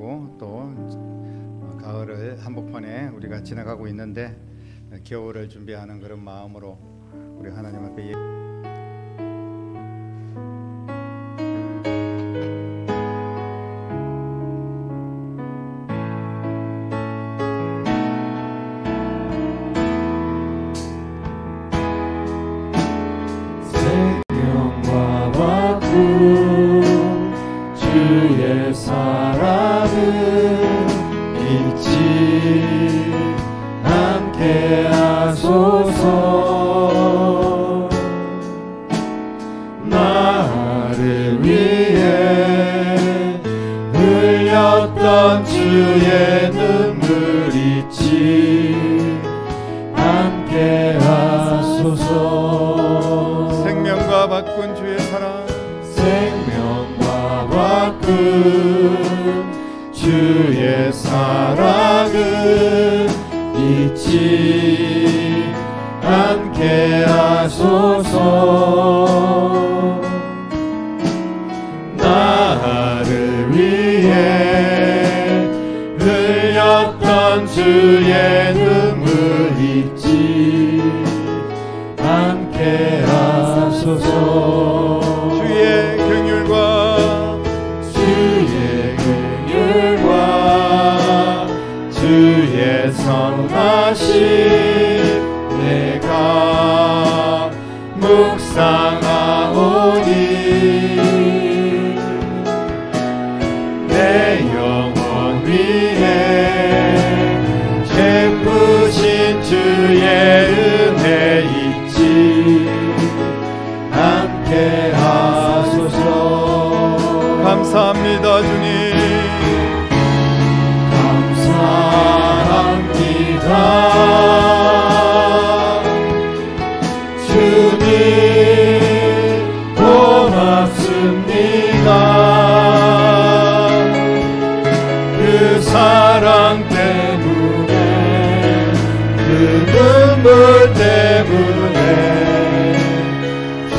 지나고 또 가을을 한복판에 우리가 지나가고 있는데 겨울을 준비하는 그런 마음으로 우리 하나님 앞에 주의 사랑을 잊지 않게 하소서. 나를 위해 흘렸던 주의 눈물 잊지 않게 하소서. 생명과 바꾼 주의 사랑, 생명과 바꾼 주의 사랑을 잊지 않게 하소서. 나를 위해 흘렸던 주의 눈물 잊지 않게 하소서. 주의 경륜과 주의 선하심 내가 묵상하오니 내 영혼 위에 베푸신 주의 은혜 잊지 않게 하소서. 감사합니다 주님. 주님 고맙습니다. 그 사랑 때문에 그 눈물 때문에 주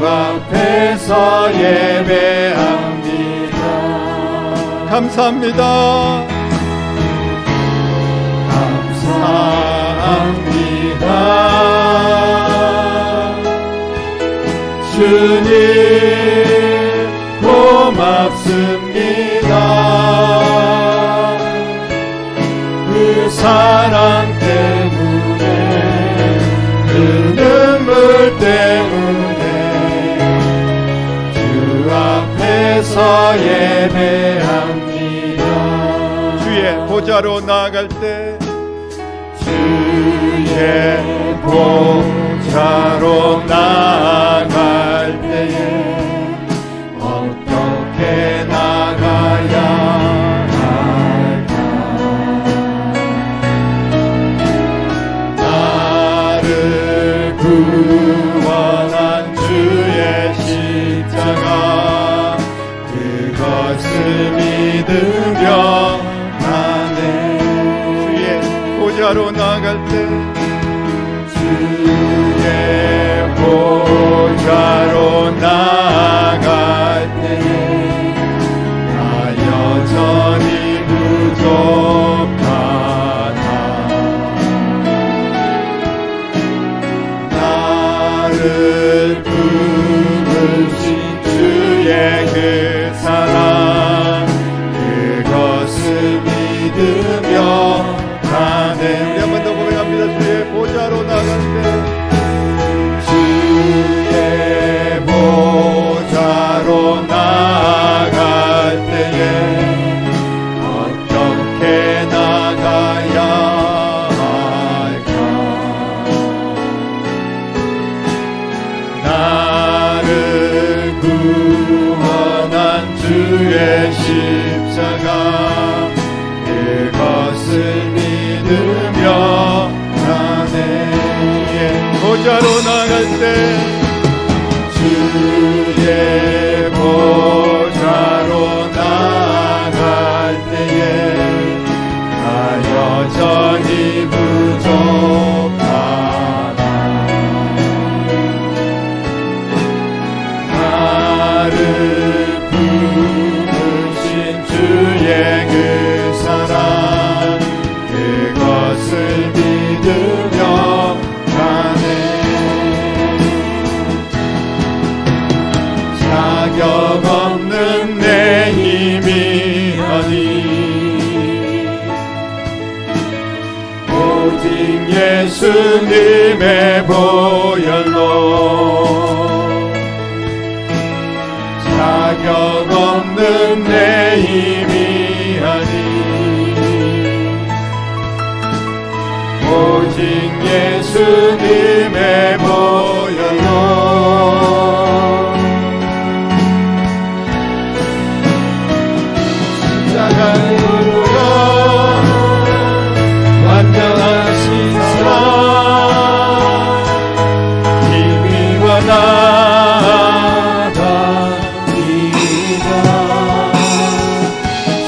앞에서 예배합니다. 감사합니다. 주님 고맙습니다. 그 사랑 때문에 그 눈물 때문에 주 앞에서 예배합니다. 주의 보좌로 나아갈 때, 주의 보좌로 나아갈 때에 어떻게 나가야 할까. 나를 구원한 주의 십자가 그것을 믿으며 보좌로 나아갈 때, 주의 보좌로 나아갈 때에 나 여전히 부족하다. 나를 부르신 주의 그 사랑 그것을 믿으며 우리 한 번 더 고백합니다. 주의 보좌로 나아갈 때, 주의 보좌로 나아갈 때에 어떻게 나가야 할까. 나를 구원한 주의 십자가 그것을 믿으며 나네 보좌로 나아갈 때, 주의 보좌로 나아갈 때에 나 여전히 부족하다. 나를 부르신 주의 그 예수님의 보혈로 자격 없는 내 힘이 아닌 오직 예수님의 보혈로 십자가의 보혈 완전하신 사랑 힘이 원하답니다.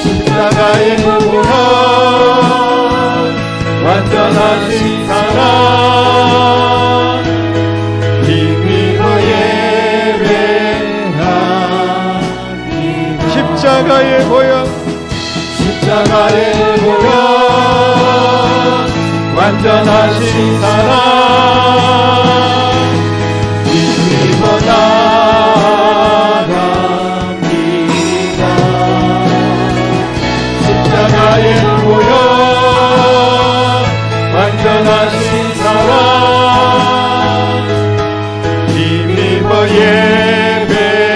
십자가의 보혈 완전하신 사랑 힘입어 예배합니다. 십자가의 보혈 십자가의 보혈 완전하신 사랑 힘입어 나갑니다. 십자가의 보혈 완전하신 사랑 힘입어 예배합니다.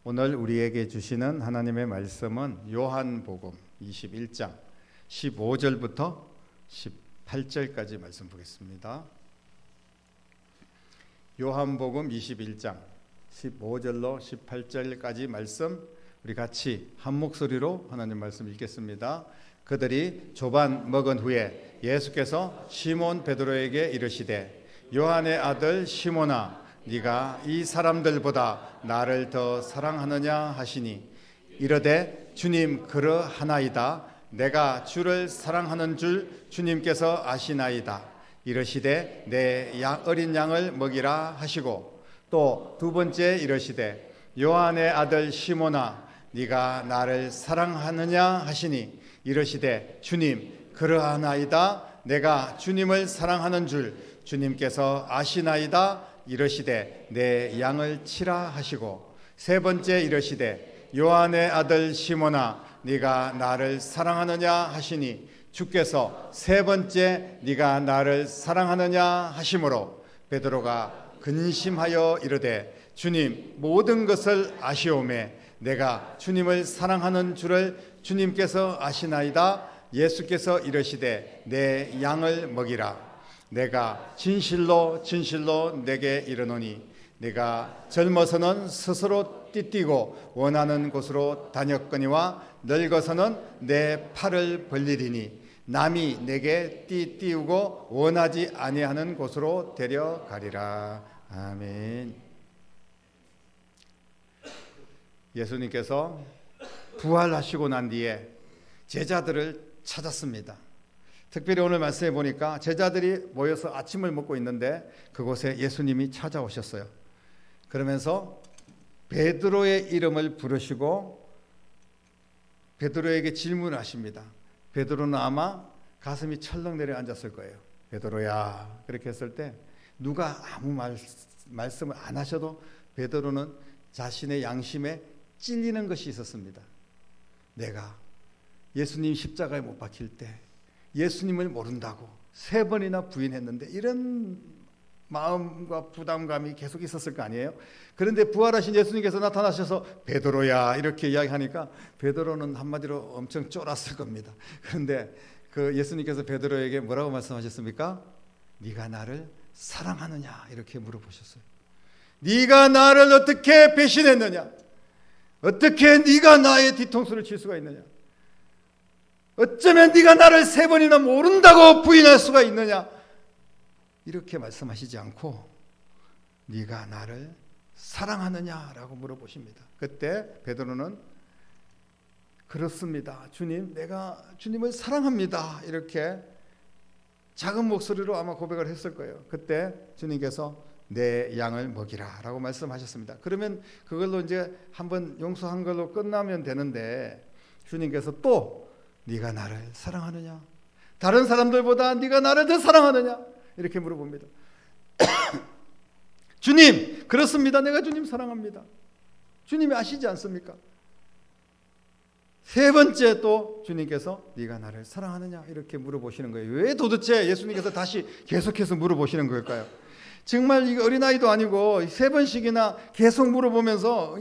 오늘 우리에게 주시는 하나님의 말씀은 요한복음 21장 15절부터 18절까지 말씀 보겠습니다. 요한복음 21장 15절로 18절까지 말씀 우리 같이 한 목소리로 하나님 말씀 읽겠습니다. 그들이 조반 먹은 후에 예수께서 시몬 베드로에게 이르시되 요한의 아들 시몬아 네가 이 사람들보다 나를 더 사랑하느냐 하시니 이르되 주님 그러하나이다. 내가 주를 사랑하는 줄 주님께서 아시나이다. 이르시되 내 어린 양을 먹이라 하시고 또 두 번째 이르시되 요한의 아들 시몬아 네가 나를 사랑하느냐 하시니 이르시되 주님 그러하나이다. 내가 주님을 사랑하는 줄 주님께서 아시나이다. 이르시되 내 양을 치라 하시고 세 번째 이르시되 요한의 아들 시몬아 네가 나를 사랑하느냐 하시니 주께서 세 번째 네가 나를 사랑하느냐 하심으로 베드로가 근심하여 이르되 주님 모든 것을 아시오매 내가 주님을 사랑하는 줄을 주님께서 아시나이다. 예수께서 이르시되 내 양을 먹이라. 내가 진실로 진실로 내게 이르노니 내가 젊어서는 스스로 띠뛰고 원하는 곳으로 다녔거니와 늙어서는 내 팔을 벌리리니 남이 내게 띠띠우고 원하지 아니하는 곳으로 데려가리라. 아멘. 예수님께서 부활하시고 난 뒤에 제자들을 찾았습니다. 특별히 오늘 말씀해 보니까 제자들이 모여서 아침을 먹고 있는데 그곳에 예수님이 찾아오셨어요. 그러면서 베드로의 이름을 부르시고 베드로에게 질문을 하십니다. 베드로는 아마 가슴이 철렁 내려앉았을 거예요. 베드로야, 그렇게 했을 때 누가 아무 말씀을 안 하셔도 베드로는 자신의 양심에 찔리는 것이 있었습니다. 내가 예수님 십자가에 못 박힐 때 예수님을 모른다고 3번이나 부인했는데 이런 마음과 부담감이 계속 있었을 거 아니에요? 그런데 부활하신 예수님께서 나타나셔서 베드로야 이렇게 이야기하니까 베드로는 한마디로 엄청 쫄았을 겁니다. 그런데 그 예수님께서 베드로에게 뭐라고 말씀하셨습니까? 네가 나를 사랑하느냐 이렇게 물어보셨어요. 네가 나를 어떻게 배신했느냐? 어떻게 네가 나의 뒤통수를 칠 수가 있느냐? 어쩌면 네가 나를 3번이나 모른다고 부인할 수가 있느냐? 이렇게 말씀하시지 않고 네가 나를 사랑하느냐라고 물어보십니다. 그때 베드로는 그렇습니다. 주님, 내가 주님을 사랑합니다. 이렇게 작은 목소리로 아마 고백을 했을 거예요. 그때 주님께서 내 양을 먹이라 라고 말씀하셨습니다. 그러면 그걸로 이제 한번 용서한 걸로 끝나면 되는데 주님께서 또 네가 나를 사랑하느냐? 다른 사람들보다 네가 나를 더 사랑하느냐? 이렇게 물어봅니다. 주님, 그렇습니다. 내가 주님 사랑합니다. 주님이 아시지 않습니까? 세 번째 또 주님께서 네가 나를 사랑하느냐 이렇게 물어보시는 거예요. 왜 도대체 예수님께서 다시 계속해서 물어보시는 걸까요? 정말 이 어린아이도 아니고 세 번씩이나 계속 물어보면서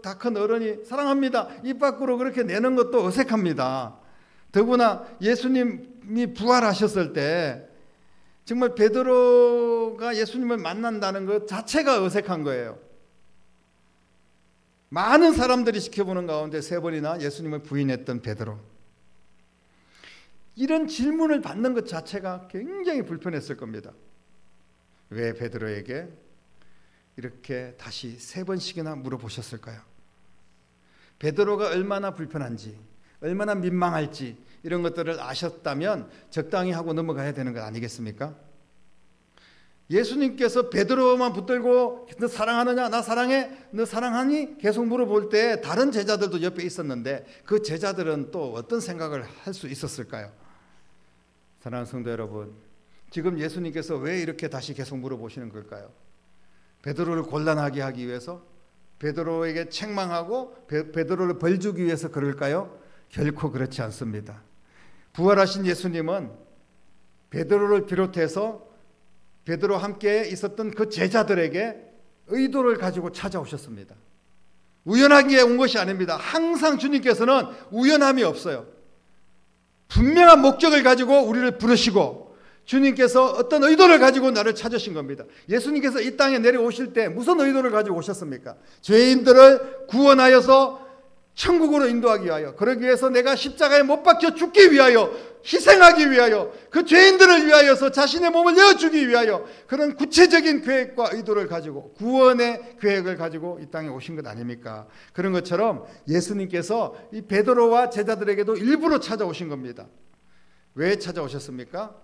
다 큰 어른이 사랑합니다 입 밖으로 그렇게 내는 것도 어색합니다. 더구나 예수님이 부활하셨을 때 정말 베드로가 예수님을 만난다는 것 자체가 어색한 거예요. 많은 사람들이 지켜보는 가운데 세 번이나 예수님을 부인했던 베드로, 이런 질문을 받는 것 자체가 굉장히 불편했을 겁니다. 왜 베드로에게 이렇게 다시 세 번씩이나 물어보셨을까요? 베드로가 얼마나 불편한지, 얼마나 민망할지 이런 것들을 아셨다면 적당히 하고 넘어가야 되는 것 아니겠습니까? 예수님께서 베드로만 붙들고 너 사랑하느냐, 나 사랑해, 너 사랑하니 계속 물어볼 때 다른 제자들도 옆에 있었는데 그 제자들은 또 어떤 생각을 할 수 있었을까요? 사랑하는 성도 여러분, 지금 예수님께서 왜 이렇게 다시 계속 물어보시는 걸까요? 베드로를 곤란하게 하기 위해서, 베드로에게 책망하고 베드로를 벌주기 위해서 그럴까요? 결코 그렇지 않습니다. 부활하신 예수님은 베드로를 비롯해서 베드로와 함께 있었던 그 제자들에게 의도를 가지고 찾아오셨습니다. 우연하게 온 것이 아닙니다. 항상 주님께서는 우연함이 없어요. 분명한 목적을 가지고 우리를 부르시고 주님께서 어떤 의도를 가지고 나를 찾으신 겁니다. 예수님께서 이 땅에 내려오실 때 무슨 의도를 가지고 오셨습니까? 죄인들을 구원하여서 천국으로 인도하기 위하여, 그러기 위해서 내가 십자가에 못 박혀 죽기 위하여, 희생하기 위하여, 그 죄인들을 위하여서 자신의 몸을 내어주기 위하여 그런 구체적인 계획과 의도를 가지고, 구원의 계획을 가지고 이 땅에 오신 것 아닙니까? 그런 것처럼 예수님께서 이 베드로와 제자들에게도 일부러 찾아오신 겁니다. 왜 찾아오셨습니까?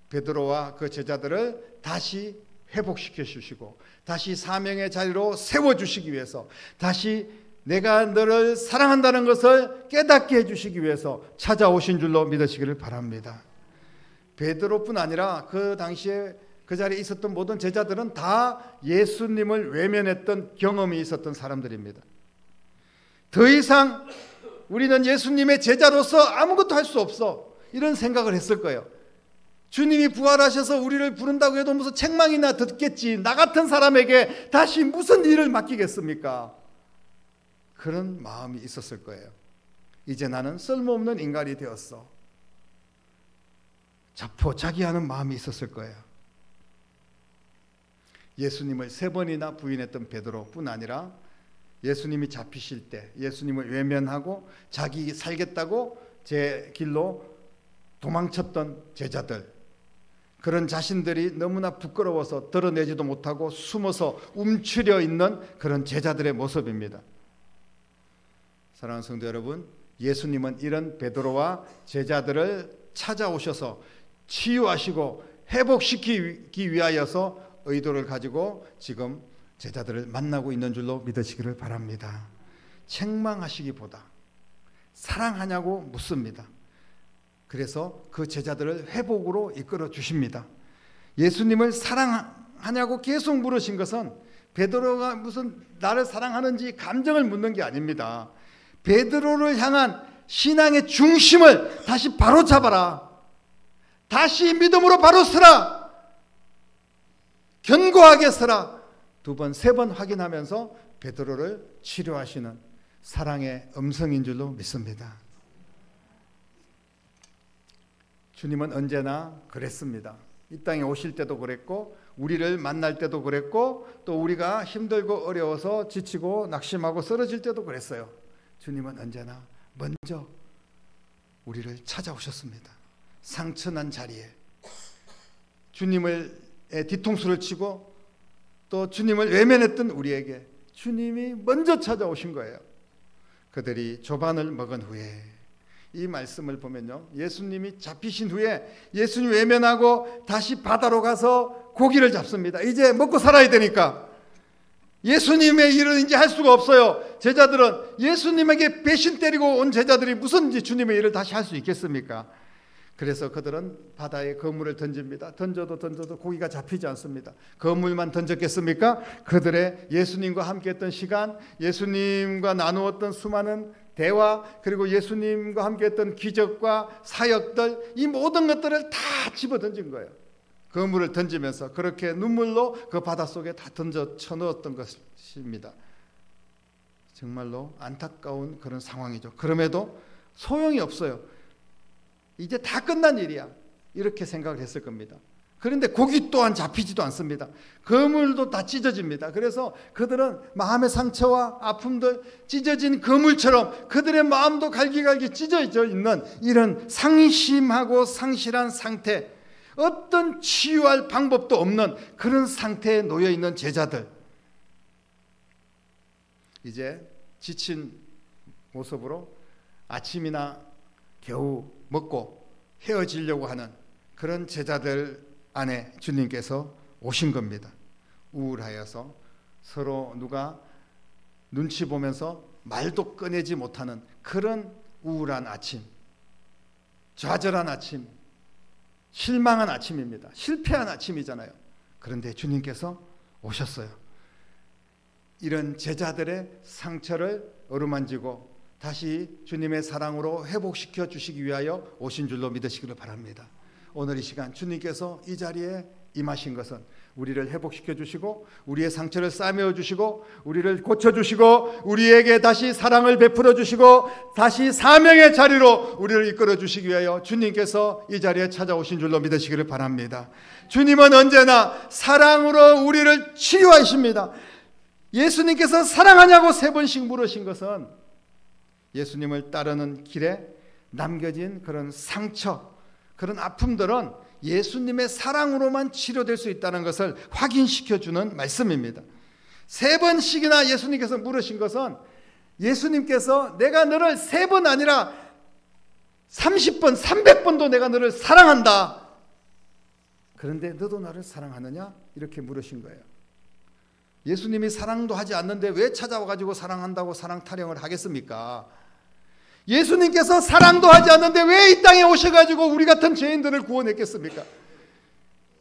베드로와 그 제자들을 다시 회복시켜 주시고 다시 사명의 자리로 세워주시기 위해서, 다시 내가 너를 사랑한다는 것을 깨닫게 해주시기 위해서 찾아오신 줄로 믿으시기를 바랍니다. 베드로뿐 아니라 그 당시에 그 자리에 있었던 모든 제자들은 다 예수님을 외면했던 경험이 있었던 사람들입니다. 더 이상 우리는 예수님의 제자로서 아무것도 할 수 없어, 이런 생각을 했을 거예요. 주님이 부활하셔서 우리를 부른다고 해도 무슨 책망이나 듣겠지, 나 같은 사람에게 다시 무슨 일을 맡기겠습니까? 그런 마음이 있었을 거예요. 이제 나는 쓸모없는 인간이 되었어, 자포자기하는 마음이 있었을 거예요. 예수님을 세 번이나 부인했던 베드로뿐 아니라 예수님이 잡히실 때 예수님을 외면하고 자기 살겠다고 제 길로 도망쳤던 제자들, 그런 자신들이 너무나 부끄러워서 드러내지도 못하고 숨어서 움츠려 있는 그런 제자들의 모습입니다. 사랑하는 성도 여러분, 예수님은 이런 베드로와 제자들을 찾아오셔서 치유하시고 회복시키기 위하여서 의도를 가지고 지금 제자들을 만나고 있는 줄로 믿으시기를 바랍니다. 책망하시기보다 사랑하냐고 묻습니다. 그래서 그 제자들을 회복으로 이끌어 주십니다. 예수님을 사랑하냐고 계속 물으신 것은 베드로가 무슨 나를 사랑하는지 감정을 묻는 게 아닙니다. 베드로를 향한 신앙의 중심을 다시 바로잡아라, 다시 믿음으로 바로 서라, 견고하게 서라, 두 번, 세 번 확인하면서 베드로를 치료하시는 사랑의 음성인 줄로 믿습니다. 주님은 언제나 그랬습니다. 이 땅에 오실 때도 그랬고, 우리를 만날 때도 그랬고, 또 우리가 힘들고 어려워서 지치고 낙심하고 쓰러질 때도 그랬어요. 주님은 언제나 먼저 우리를 찾아오셨습니다. 상처난 자리에 주님의 뒤통수를 치고 또 주님을 외면했던 우리에게 주님이 먼저 찾아오신 거예요. 그들이 조반을 먹은 후에, 이 말씀을 보면요, 예수님이 잡히신 후에 예수님 외면하고 다시 바다로 가서 고기를 잡습니다. 이제 먹고 살아야 되니까 예수님의 일은 이제 할 수가 없어요. 제자들은 예수님에게 배신 때리고 온 제자들이 무슨 주님의 일을 다시 할 수 있겠습니까? 그래서 그들은 바다에 그물을 던집니다. 던져도 고기가 잡히지 않습니다. 그물만 던졌겠습니까? 그들의 예수님과 함께했던 시간, 예수님과 나누었던 수많은 대화, 그리고 예수님과 함께 했던 기적과 사역들, 이 모든 것들을 다 집어던진 거예요. 그물을 던지면서 그렇게 눈물로 그 바닷속에 다 던져 쳐넣었던 것입니다. 정말로 안타까운 그런 상황이죠. 그럼에도 소용이 없어요. 이제 다 끝난 일이야, 이렇게 생각을 했을 겁니다. 그런데 고기 또한 잡히지도 않습니다. 그물도 다 찢어집니다. 그래서 그들은 마음의 상처와 아픔들, 찢어진 그물처럼 그들의 마음도 갈기갈기 찢어져 있는 이런 상심하고 상실한 상태, 어떤 치유할 방법도 없는 그런 상태에 놓여 있는 제자들, 이제 지친 모습으로 아침이나 겨우 먹고 헤어지려고 하는 그런 제자들 안에 주님께서 오신 겁니다. 우울하여서 서로 누가 눈치 보면서 말도 꺼내지 못하는 그런 우울한 아침, 좌절한 아침, 실망한 아침입니다. 실패한 아침이잖아요. 그런데 주님께서 오셨어요. 이런 제자들의 상처를 어루만지고 다시 주님의 사랑으로 회복시켜 주시기 위하여 오신 줄로 믿으시기를 바랍니다. 오늘 이 시간 주님께서 이 자리에 임하신 것은 우리를 회복시켜 주시고 우리의 상처를 싸매어 주시고 우리를 고쳐 주시고 우리에게 다시 사랑을 베풀어 주시고 다시 사명의 자리로 우리를 이끌어 주시기 위하여 주님께서 이 자리에 찾아오신 줄로 믿으시기를 바랍니다. 주님은 언제나 사랑으로 우리를 치유하십니다. 예수님께서 사랑하냐고 3번씩 물으신 것은 예수님을 따르는 길에 남겨진 그런 상처, 그런 아픔들은 예수님의 사랑으로만 치료될 수 있다는 것을 확인시켜주는 말씀입니다. 3번씩이나 예수님께서 물으신 것은 예수님께서 내가 너를 3번 아니라 30번, 300번도 내가 너를 사랑한다. 그런데 너도 나를 사랑하느냐? 이렇게 물으신 거예요. 예수님이 사랑도 하지 않는데 왜 찾아와가지고 사랑한다고 사랑 타령을 하겠습니까? 예수님께서 사랑도 하지 않는데 왜 이 땅에 오셔가지고 우리 같은 죄인들을 구원했겠습니까?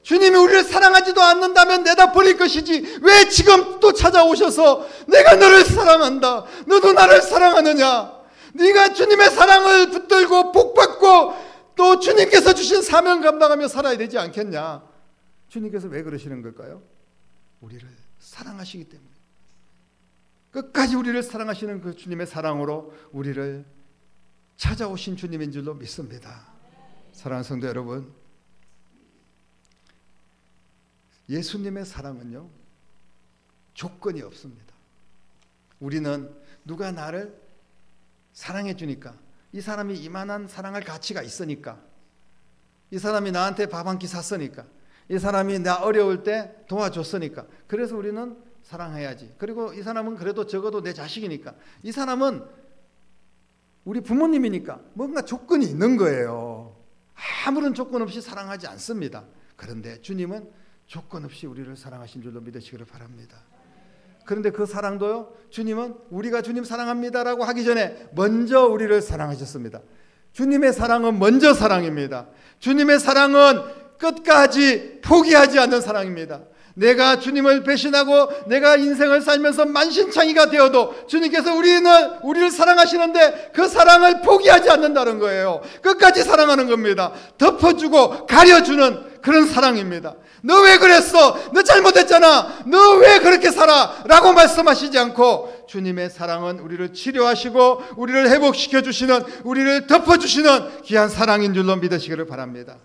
주님이 우리를 사랑하지도 않는다면 내다 버릴 것이지 왜 지금 또 찾아오셔서 내가 너를 사랑한다, 너도 나를 사랑하느냐, 네가 주님의 사랑을 붙들고 복받고 또 주님께서 주신 사명 감당하며 살아야 되지 않겠냐. 주님께서 왜 그러시는 걸까요? 우리를 사랑하시기 때문에. 끝까지 우리를 사랑하시는 그 주님의 사랑으로 우리를 찾아오신 주님인 줄로 믿습니다. 사랑하는 성도 여러분, 예수님의 사랑은요 조건이 없습니다. 우리는 누가 나를 사랑해 주니까, 이 사람이 이만한 사랑할 가치가 있으니까, 이 사람이 나한테 밥 한 끼 샀으니까, 이 사람이 나 어려울 때 도와줬으니까, 그래서 우리는 사랑해야지. 그리고 이 사람은 그래도 적어도 내 자식이니까, 이 사람은 우리 부모님이니까 뭔가 조건이 있는 거예요. 아무런 조건 없이 사랑하지 않습니다. 그런데 주님은 조건 없이 우리를 사랑하신 줄로 믿으시기를 바랍니다. 그런데 그 사랑도요, 주님은 우리가 주님 사랑합니다라고 하기 전에 먼저 우리를 사랑하셨습니다. 주님의 사랑은 먼저 사랑입니다. 주님의 사랑은 끝까지 포기하지 않는 사랑입니다. 내가 주님을 배신하고 내가 인생을 살면서 만신창이가 되어도 주님께서 우리를 사랑하시는데 그 사랑을 포기하지 않는다는 거예요. 끝까지 사랑하는 겁니다. 덮어주고 가려주는 그런 사랑입니다. 너 왜 그랬어? 너 잘못했잖아. 너 왜 그렇게 살아? 라고 말씀하시지 않고 주님의 사랑은 우리를 치료하시고 우리를 회복시켜 주시는, 우리를 덮어주시는 귀한 사랑인 줄로 믿으시기를 바랍니다.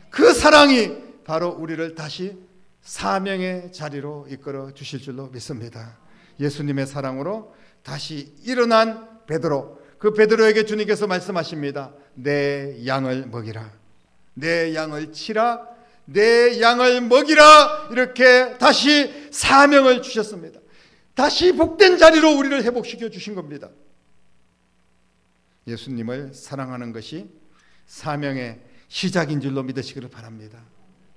그 사랑이 바로 우리를 다시 사명의 자리로 이끌어 주실 줄로 믿습니다. 예수님의 사랑으로 다시 일어난 베드로, 그 베드로에게 주님께서 말씀하십니다. 내 양을 먹이라, 내 양을 치라, 내 양을 먹이라. 이렇게 다시 사명을 주셨습니다. 다시 복된 자리로 우리를 회복시켜 주신 겁니다. 예수님을 사랑하는 것이 사명의 시작인 줄로 믿으시기를 바랍니다.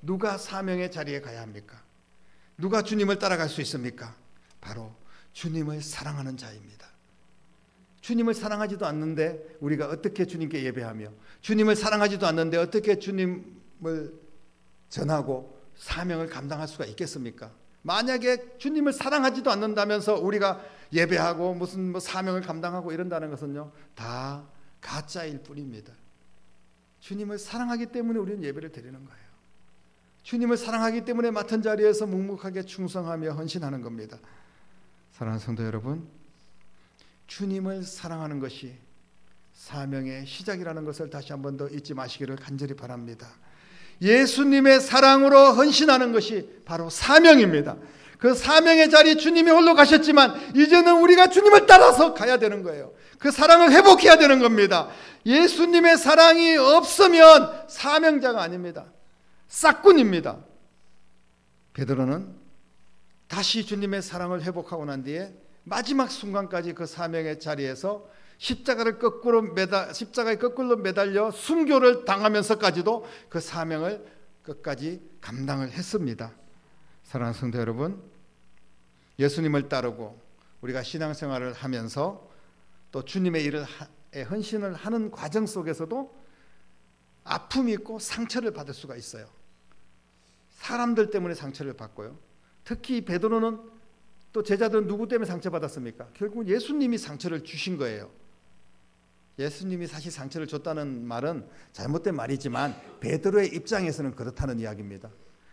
누가 사명의 자리에 가야 합니까? 누가 주님을 따라갈 수 있습니까? 바로 주님을 사랑하는 자입니다. 주님을 사랑하지도 않는데 우리가 어떻게 주님께 예배하며, 주님을 사랑하지도 않는데 어떻게 주님을 전하고 사명을 감당할 수가 있겠습니까? 만약에 주님을 사랑하지도 않는다면서 우리가 예배하고 무슨 사명을 감당하고 이런다는 것은요, 다 가짜일 뿐입니다. 주님을 사랑하기 때문에 우리는 예배를 드리는 거예요. 주님을 사랑하기 때문에 맡은 자리에서 묵묵하게 충성하며 헌신하는 겁니다. 사랑하는 성도 여러분, 주님을 사랑하는 것이 사명의 시작이라는 것을 다시 한 번 더 잊지 마시기를 간절히 바랍니다. 예수님의 사랑으로 헌신하는 것이 바로 사명입니다. 그 사명의 자리 주님이 홀로 가셨지만 이제는 우리가 주님을 따라서 가야 되는 거예요. 그 사랑을 회복해야 되는 겁니다. 예수님의 사랑이 없으면 사명자가 아닙니다. 싹군입니다. 베드로는 다시 주님의 사랑을 회복하고 난 뒤에 마지막 순간까지 그 사명의 자리에서 십자가에 거꾸로 매달려 순교를 당하면서까지도 그 사명을 끝까지 감당을 했습니다. 사랑하는 성도 여러분, 예수님을 따르고 우리가 신앙생활을 하면서 또 주님의 일을 헌신을 하는 과정 속에서도 아픔이 있고 상처를 받을 수가 있어요. 사람들 때문에 상처를 받고요. 특히 베드로는 또 제자들은 누구 때문에 상처받았습니까? 결국 예수님이 상처를 주신 거예요. 예수님이 사실 상처를 줬다는 말은 잘못된 말이지만 베드로의 입장에서는 그렇다는 이야기입니다.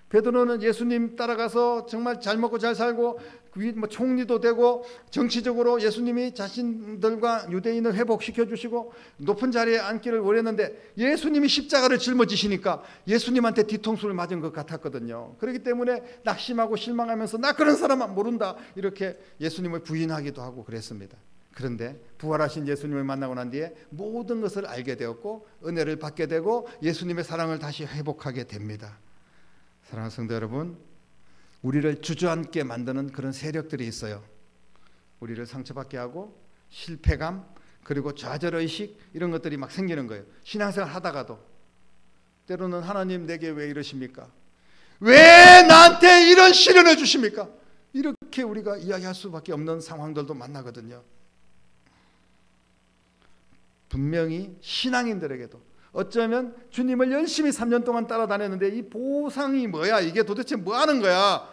베드로는 예수님 따라가서 정말 잘 먹고 잘 살고 총리도 되고 정치적으로 예수님이 자신들과 유대인을 회복시켜 주시고 높은 자리에 앉기를 원했는데 예수님이 십자가를 짊어지시니까 예수님한테 뒤통수를 맞은 것 같았거든요. 그렇기 때문에 낙심하고 실망하면서 나 그런 사람은 모른다 이렇게 예수님을 부인하기도 하고 그랬습니다. 그런데 부활하신 예수님을 만나고 난 뒤에 모든 것을 알게 되었고 은혜를 받게 되고 예수님의 사랑을 다시 회복하게 됩니다. 사랑하는 성도 여러분, 우리를 주저앉게 만드는 그런 세력들이 있어요. 우리를 상처받게 하고 실패감 그리고 좌절의식 이런 것들이 막 생기는 거예요. 신앙생활 하다가도 때로는 하나님 내게 왜 이러십니까? 왜 나한테 이런 시련을 주십니까? 이렇게 우리가 이야기할 수밖에 없는 상황들도 만나거든요. 분명히 신앙인들에게도 어쩌면 주님을 열심히 3년 동안 따라다녔는데 이 보상이 뭐야? 이게 도대체 뭐 하는 거야?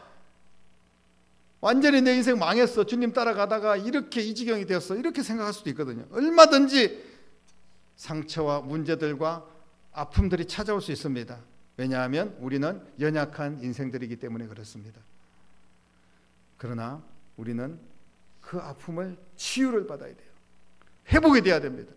완전히 내 인생 망했어. 주님 따라가다가 이렇게 이 지경이 되었어. 이렇게 생각할 수도 있거든요. 얼마든지 상처와 문제들과 아픔들이 찾아올 수 있습니다. 왜냐하면 우리는 연약한 인생들이기 때문에 그렇습니다. 그러나 우리는 그 아픔을 치유를 받아야 돼요. 회복이 돼야 됩니다.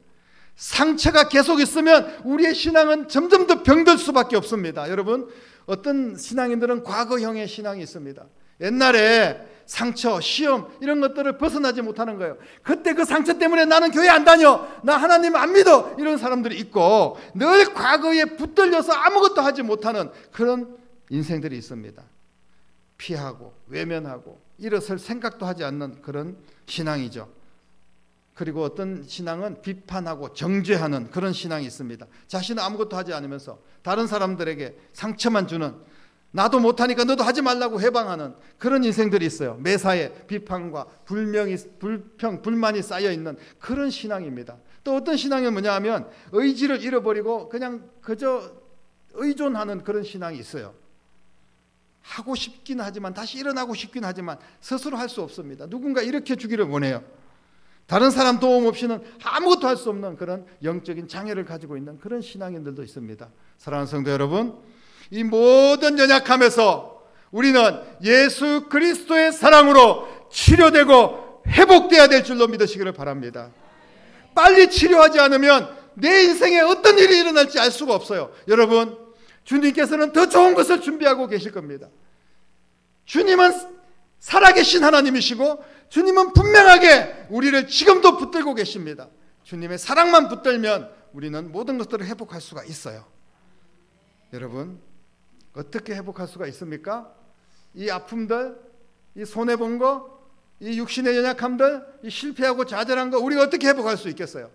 상처가 계속 있으면 우리의 신앙은 점점 더 병들 수밖에 없습니다. 여러분, 어떤 신앙인들은 과거형의 신앙이 있습니다. 옛날에 상처, 시험 이런 것들을 벗어나지 못하는 거예요. 그때 그 상처 때문에 나는 교회 안 다녀, 나 하나님 안 믿어 이런 사람들이 있고 늘 과거에 붙들려서 아무것도 하지 못하는 그런 인생들이 있습니다. 피하고 외면하고 일어설 생각도 하지 않는 그런 신앙이죠. 그리고 어떤 신앙은 비판하고 정죄하는 그런 신앙이 있습니다. 자신은 아무것도 하지 않으면서 다른 사람들에게 상처만 주는, 나도 못하니까 너도 하지 말라고 해방하는 그런 인생들이 있어요. 매사에 비판과 불만이 쌓여있는 그런 신앙입니다. 또 어떤 신앙이 뭐냐 하면 의지를 잃어버리고 그냥 그저 의존하는 그런 신앙이 있어요. 하고 싶긴 하지만 다시 일어나고 싶긴 하지만 스스로 할 수 없습니다. 누군가 일으켜 주기를 원해요. 다른 사람 도움 없이는 아무것도 할 수 없는 그런 영적인 장애를 가지고 있는 그런 신앙인들도 있습니다. 사랑하는 성도 여러분, 이 모든 연약함에서 우리는 예수 그리스도의 사랑으로 치료되고 회복돼야 될 줄로 믿으시기를 바랍니다. 빨리 치료하지 않으면 내 인생에 어떤 일이 일어날지 알 수가 없어요. 여러분, 주님께서는 더 좋은 것을 준비하고 계실 겁니다. 주님은 살아계신 하나님이시고 주님은 분명하게 우리를 지금도 붙들고 계십니다. 주님의 사랑만 붙들면 우리는 모든 것들을 회복할 수가 있어요. 여러분, 어떻게 회복할 수가 있습니까? 이 아픔들, 이 손해본 거, 이 육신의 연약함들, 이 실패하고 좌절한 거 우리가 어떻게 회복할 수 있겠어요?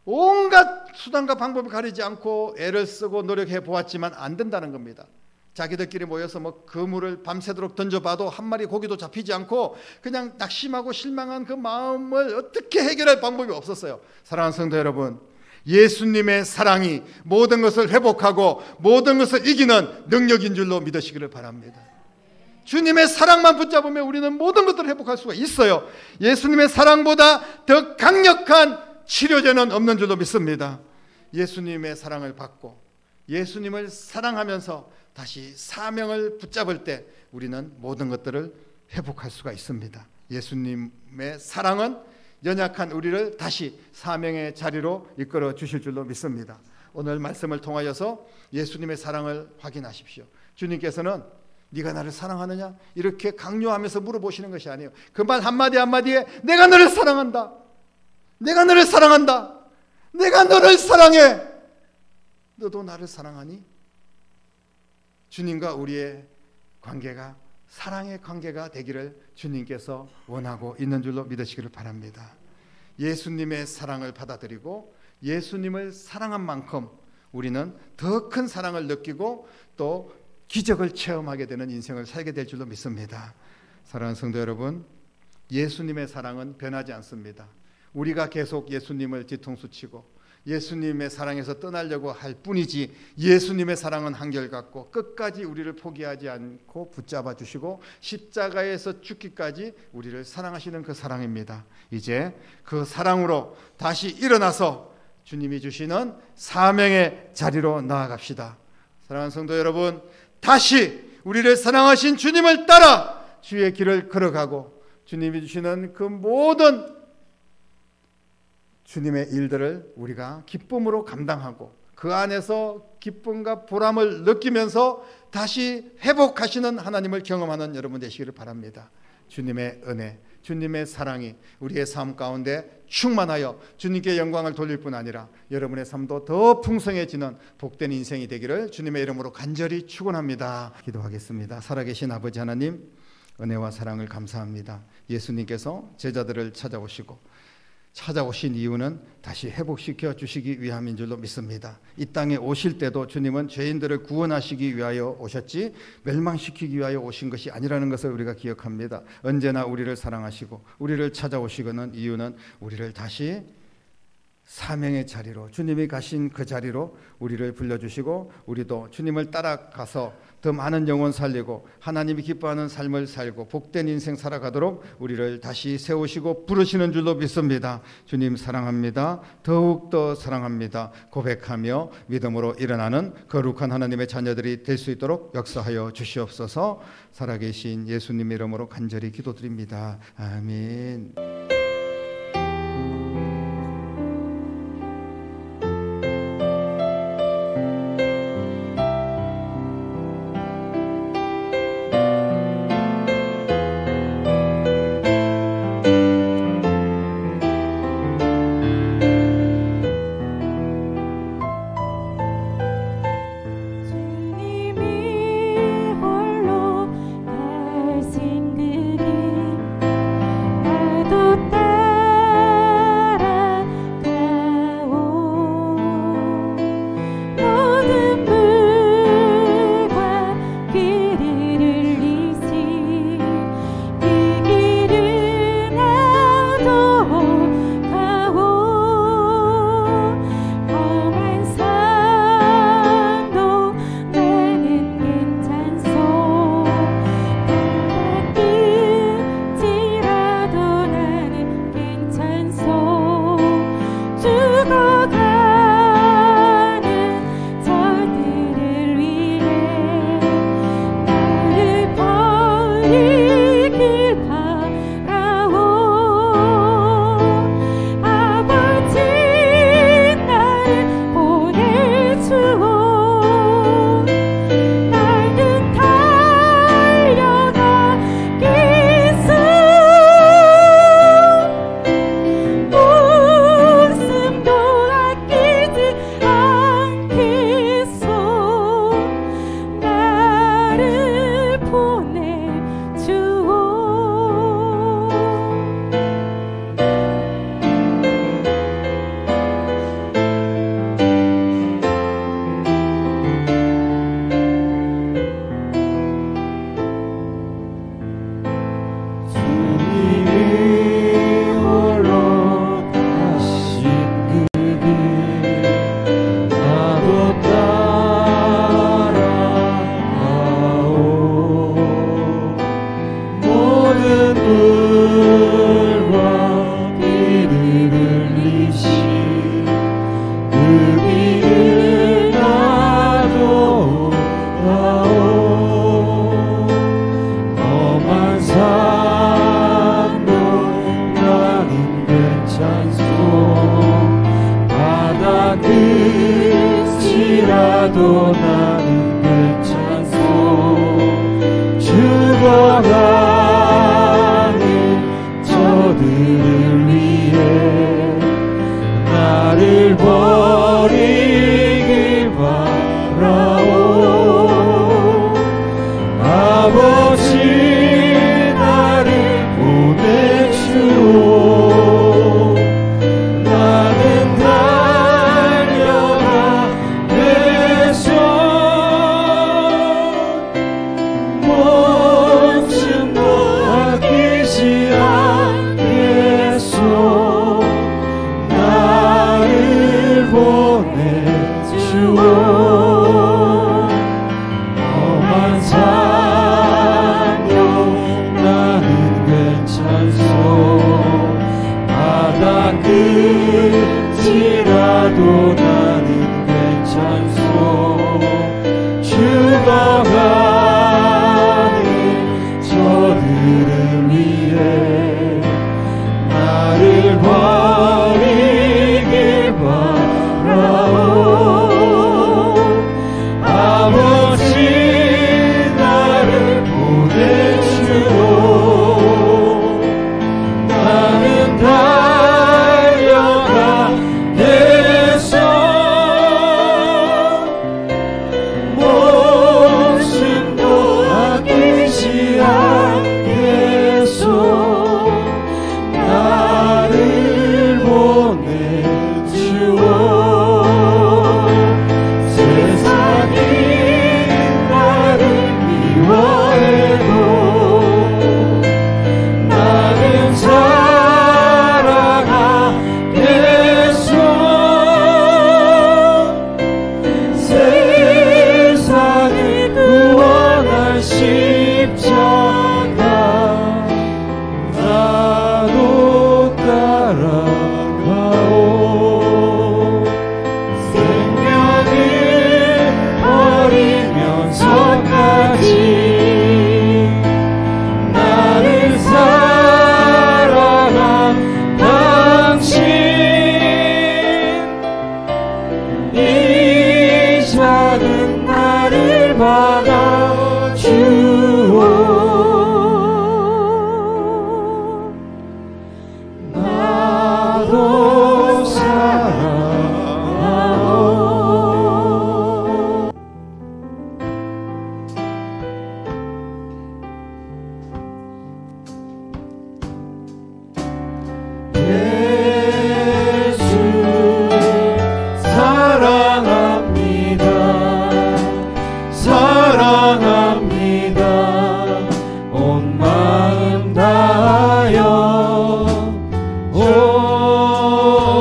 온갖 수단과 방법을 가리지 않고 애를 쓰고 노력해 보았지만 안 된다는 겁니다. 자기들끼리 모여서 그물을 밤새도록 던져봐도 한 마리 고기도 잡히지 않고 그냥 낙심하고 실망한 그 마음을 어떻게 해결할 방법이 없었어요. 사랑하는 성도 여러분, 예수님의 사랑이 모든 것을 회복하고 모든 것을 이기는 능력인 줄로 믿으시기를 바랍니다. 주님의 사랑만 붙잡으면 우리는 모든 것들을 회복할 수가 있어요. 예수님의 사랑보다 더 강력한 치료제는 없는 줄로 믿습니다. 예수님의 사랑을 받고 예수님을 사랑하면서 다시 사명을 붙잡을 때 우리는 모든 것들을 회복할 수가 있습니다. 예수님의 사랑은 연약한 우리를 다시 사명의 자리로 이끌어 주실 줄로 믿습니다. 오늘 말씀을 통하여서 예수님의 사랑을 확인하십시오. 주님께서는 네가 나를 사랑하느냐? 이렇게 강요하면서 물어보시는 것이 아니에요. 그 말 한마디 한마디에 내가 너를 사랑한다. 내가 너를 사랑한다. 내가 너를 사랑해. 너도 나를 사랑하니? 주님과 우리의 관계가 사랑의 관계가 되기를 주님께서 원하고 있는 줄로 믿으시기를 바랍니다. 예수님의 사랑을 받아들이고 예수님을 사랑한 만큼 우리는 더 큰 사랑을 느끼고 또 기적을 체험하게 되는 인생을 살게 될 줄로 믿습니다. 사랑하는 성도 여러분, 예수님의 사랑은 변하지 않습니다. 우리가 계속 예수님을 뒤통수 치고 예수님의 사랑에서 떠나려고 할 뿐이지 예수님의 사랑은 한결같고 끝까지 우리를 포기하지 않고 붙잡아 주시고 십자가에서 죽기까지 우리를 사랑하시는 그 사랑입니다. 이제 그 사랑으로 다시 일어나서 주님이 주시는 사명의 자리로 나아갑시다. 사랑하는 성도 여러분, 다시 우리를 사랑하신 주님을 따라 주의 길을 걸어가고 주님이 주시는 그 모든 주님의 일들을 우리가 기쁨으로 감당하고 그 안에서 기쁨과 보람을 느끼면서 다시 회복하시는 하나님을 경험하는 여러분 되시기를 바랍니다. 주님의 은혜, 주님의 사랑이 우리의 삶 가운데 충만하여 주님께 영광을 돌릴 뿐 아니라 여러분의 삶도 더 풍성해지는 복된 인생이 되기를 주님의 이름으로 간절히 축원합니다. 기도하겠습니다. 살아계신 아버지 하나님, 은혜와 사랑을 감사합니다. 예수님께서 제자들을 찾아오신 이유는 다시 회복시켜 주시기 위함인 줄로 믿습니다. 이 땅에 오실 때도 주님은 죄인들을 구원하시기 위하여 오셨지 멸망시키기 위하여 오신 것이 아니라는 것을 우리가 기억합니다. 언제나 우리를 사랑하시고 우리를 찾아오시고는 이유는 우리를 다시 사명의 자리로, 주님이 가신 그 자리로 우리를 불러주시고 우리도 주님을 따라가서 더 많은 영혼 살리고 하나님이 기뻐하는 삶을 살고 복된 인생 살아가도록 우리를 다시 세우시고 부르시는 줄로 믿습니다. 주님 사랑합니다. 더욱더 사랑합니다. 고백하며 믿음으로 일어나는 거룩한 하나님의 자녀들이 될 수 있도록 역사하여 주시옵소서. 살아계신 예수님 이름으로 간절히 기도드립니다. 아멘. 또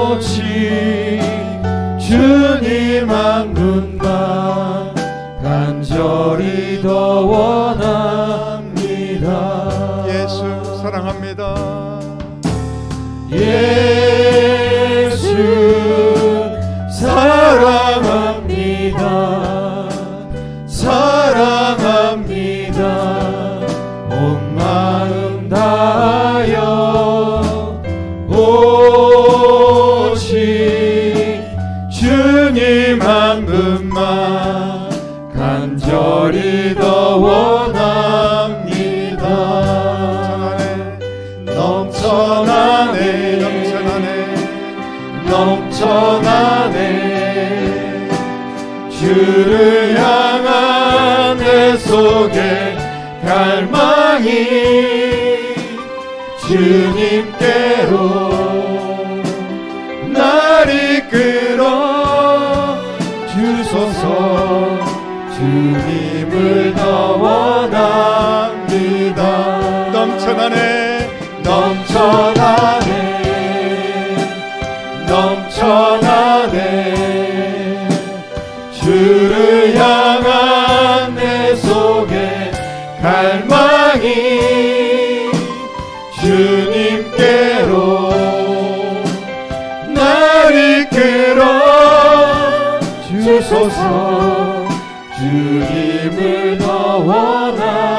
오직 주님 한 분만 간절히 더 원합니다. 예수 사랑합니다. 예수 사랑합니다. 사랑합니다. 온 마음 다하여 오직 주님 한 분만 간절히 더 원합니다. 넘쳐나네 넘쳐나네 주를 향한 내 속에 갈망이 주님께로 날 이끌어 주소서. 주님을 더 원합니다. 넘쳐나네 넘쳐나네 주를 향한 내 속에 갈망이 주님께로 날 이끌어 주소서. 주님을 더 원합니다.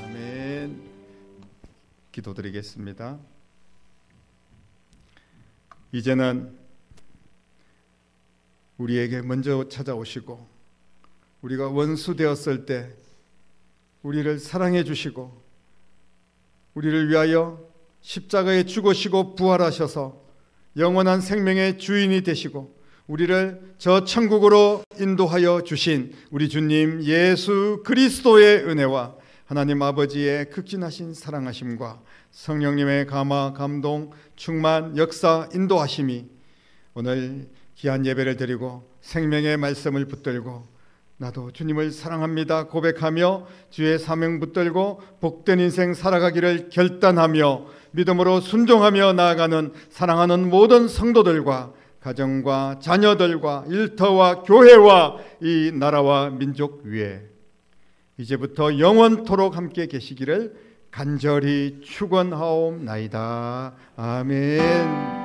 아멘. 기도드리겠습니다. 이제는 우리에게 먼저 찾아오시고 우리가 원수 되었을 때 우리를 사랑해 주시고 우리를 위하여 십자가에 죽으시고 부활하셔서 영원한 생명의 주인이 되시고 우리를 저 천국으로 인도하여 주신 우리 주님 예수 그리스도의 은혜와 하나님 아버지의 극진하신 사랑하심과 성령님의 감화, 감동, 충만, 역사, 인도하심이 오늘 귀한 예배를 드리고 생명의 말씀을 붙들고 나도 주님을 사랑합니다 고백하며 주의 사명 붙들고 복된 인생 살아가기를 결단하며 믿음으로 순종하며 나아가는 사랑하는 모든 성도들과 가정과 자녀들과 일터와 교회와 이 나라와 민족 위에 이제부터 영원토록 함께 계시기를 간절히 축원하옵나이다. 아멘.